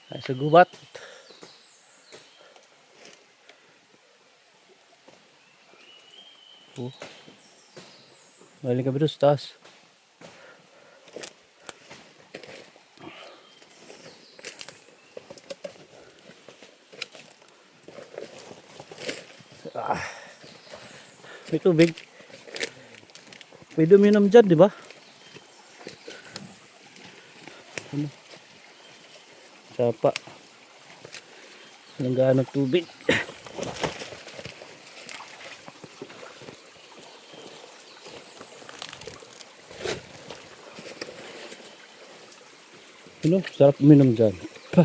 Ay, sa gubat. Oh. Galing kami doon sa taas. May tubig. Pwede uminom dyan, di ba? Ano? Sapa. Walang gaano tubig. Ano? Sarap uminom dyan. Pa.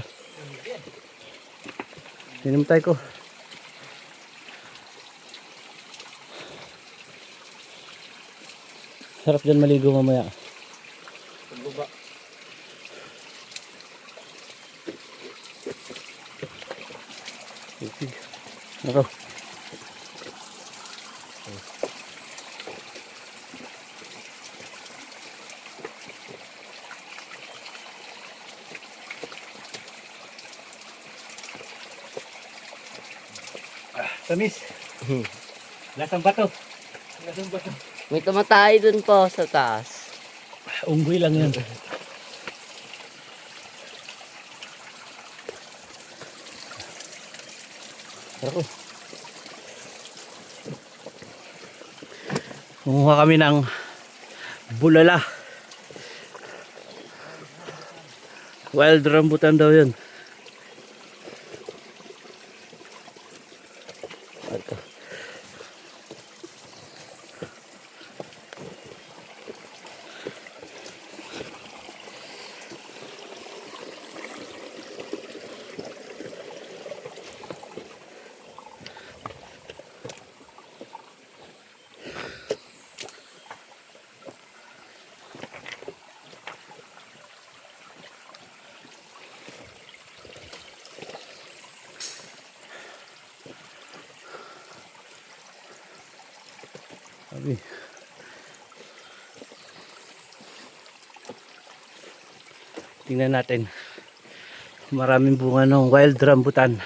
Inom tayo ko. Sarap dyan maligo mamaya. Pagbuba. Ako. Tamis. Lasang bato. Lasang bato. May tumatay dun po sa taas. Unggoy lang yan. Ako. Kumuha kami ng bulala. Wild rambutan daw yun. Ito. Sabi. Tingnan natin. Maraming bunga ng wild rambutan.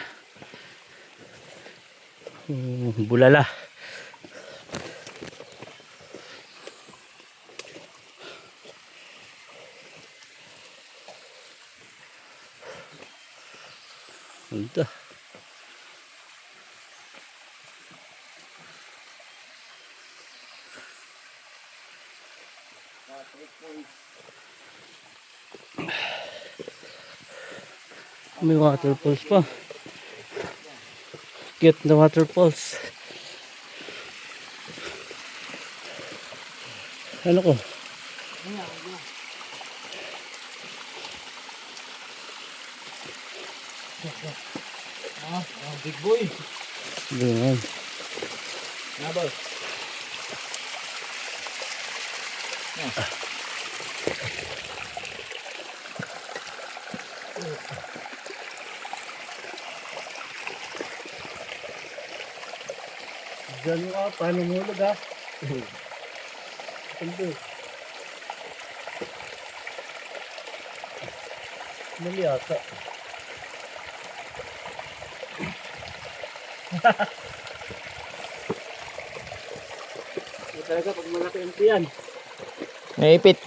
Bulala. Ito. May waterfalls pa. Cute na waterfalls. Ano ko? Big boy. Ganyan. Nabal. Diyan nga, paano mulog ha? Hindi. Mali ata. Talaga pag malaki ang tiyan. Naipit.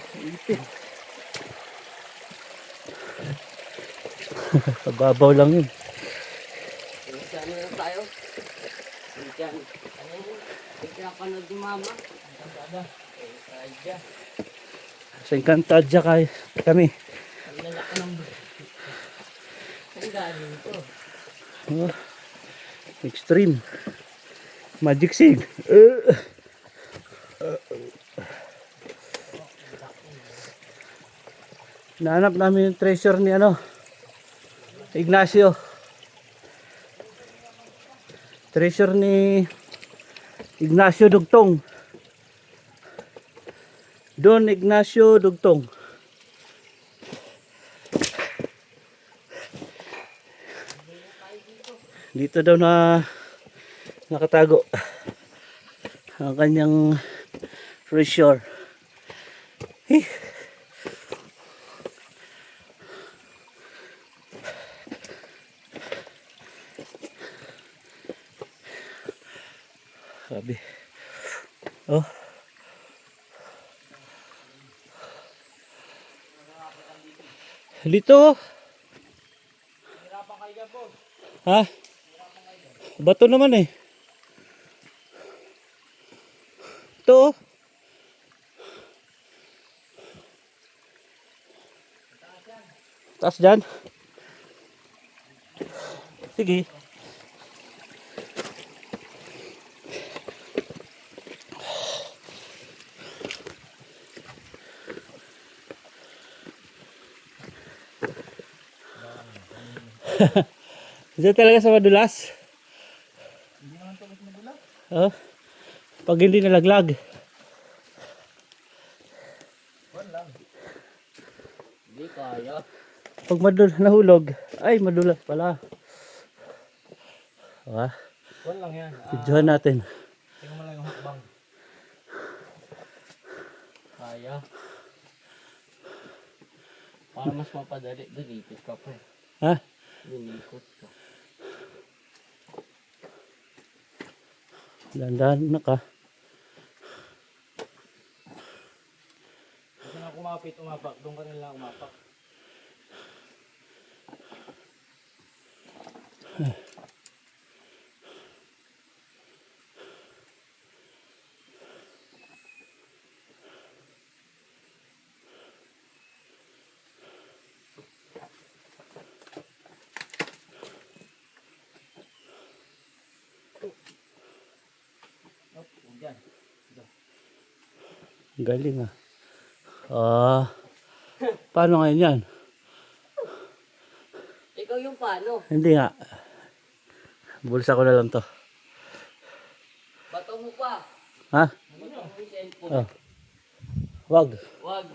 Kababaw lang yun. Ano na tayo? Diyan. Ano yun? Pinapanood ni mama. Sa Encantadia kami. Ang lalaki ng ang galing to. Oh, extreme. Magic Sig. Nahanap namin yung treasure ni Ignacio. Treasure ni Ignacio Dugtong. Don Ignacio Dugtong. Dito daw na nakatago ang kanyang treasure. Sabi. Oh. Dito. Ha? Bato naman eh. Ito. Taas dyan. Sige. Diyan talaga sa madulas. Hindi naman ito mas madulas. Oh. Pag hindi nalaglag. Kuwan lang. Hindi kaya. Pag nahulog, ay madulas pala. Ah, Kuwan lang yan. videohan natin. Tingnan mo lang yung hukbang. Kaya. Para mas mapadali, doon ikot ka pa. Ha? Doon ikot ka. Dandan na ka. Kasi na kumapit, umapak. Doon ka rin lang umapak. Diyan. Galing ah. Ah. Paano ngayon yan? Ikaw yung paano? Hindi nga. Bulsa ko na lang to. Bato mo pa. Ha? Bato mo yung cellphone. Oh. Wag. Wag.